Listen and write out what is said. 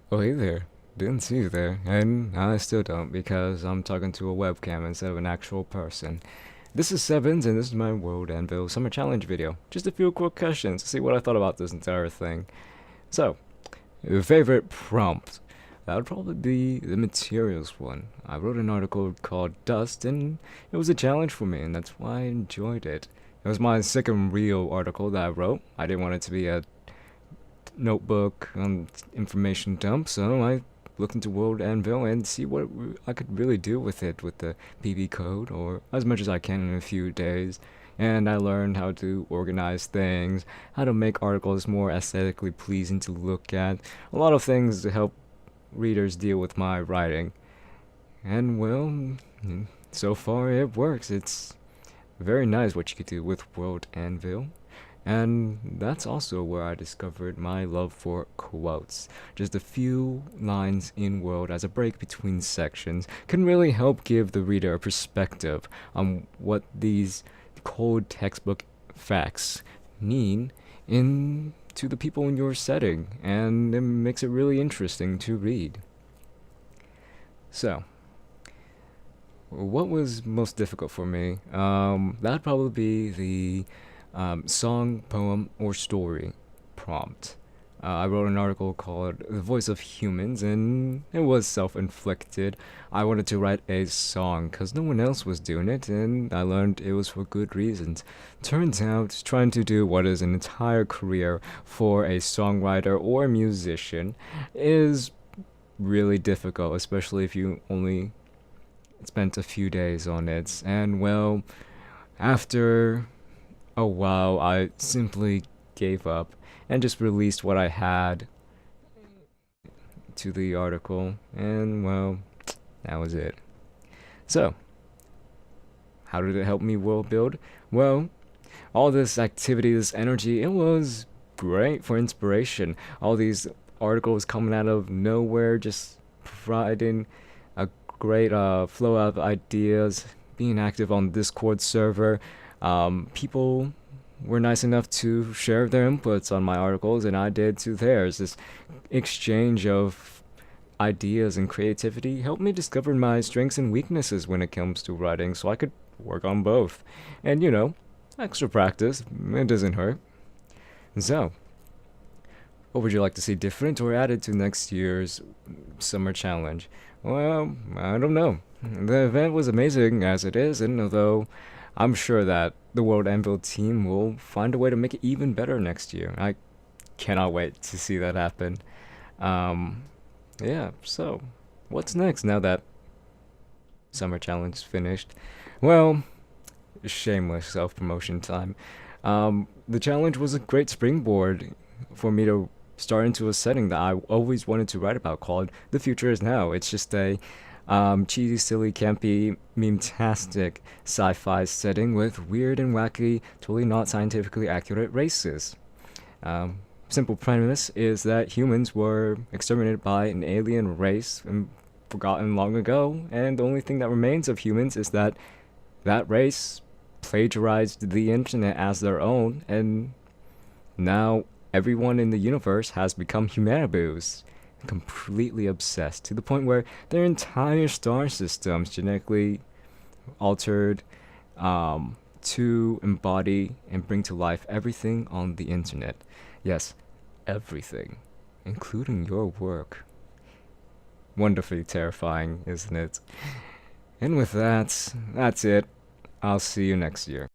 Oh, hey there. Didn't see you there. And I still don't because I'm talking to a webcam instead of an actual person. This is Sevens, and this is my World Anvil Summer Challenge video. Just a few quick questions to see what I thought about this entire thing. So, your favorite prompt? That would probably be the materials one. I wrote an article called Dust, and it was a challenge for me, and that's why I enjoyed it. It was my second real article that I wrote. I didn't want it to be a notebook information dump, so I looked into World Anvil and see what I could really do with it with the PB code, or as much as I can in a few days. And I learned how to organize things, how to make articles more aesthetically pleasing to look at, a lot of things to help readers deal with my writing. And well, so far it works. It's very nice what you could do with World Anvil. And that's also where I discovered my love for quotes. Just a few lines in World as a break between sections can really help give the reader a perspective on what these cold textbook facts mean to the people in your setting, and it makes it really interesting to read. So, what was most difficult for me? That'd probably be the song, poem, or story prompt. I wrote an article called The Voice of Humans, and it was self inflicted. I wanted to write a song because no one else was doing it, and I learned it was for good reasons. Turns out, trying to do what is an entire career for a songwriter or a musician is really difficult, especially if you only spent a few days on it. And well, after a while, I simply gave up and just released what I had to the article, and well, that was it. So, how did it help me world build? Well, all this activity, this energy, it was great for inspiration. All these articles coming out of nowhere, just providing a great flow of ideas, being active on the Discord server. People were nice enough to share their inputs on my articles, and I did to theirs. This exchange of ideas and creativity helped me discover my strengths and weaknesses when it comes to writing, so I could work on both. And extra practice, it doesn't hurt. So, what would you like to see different or added to next year's summer challenge? Well, I don't know. The event was amazing as it is, and although I'm sure that the World Anvil team will find a way to make it even better next year. I cannot wait to see that happen. Um, yeah, so what's next now that Summer Challenge is finished? Well, shameless self promotion time. The challenge was a great springboard for me to start into a setting that I always wanted to write about called The Future Is Now. It's just a cheesy, silly, campy, meme-tastic sci-fi setting with weird and wacky, totally not scientifically accurate races. Simple premise is that humans were exterminated by an alien race and forgotten long ago, and the only thing that remains of humans is that that race plagiarized the internet as their own, and now everyone in the universe has become humaniboos, completely obsessed to the point where their entire star system's genetically altered to embody and bring to life everything on the internet. Yes, everything, including your work. Wonderfully terrifying, isn't it? And with that, that's it. I'll see you next year.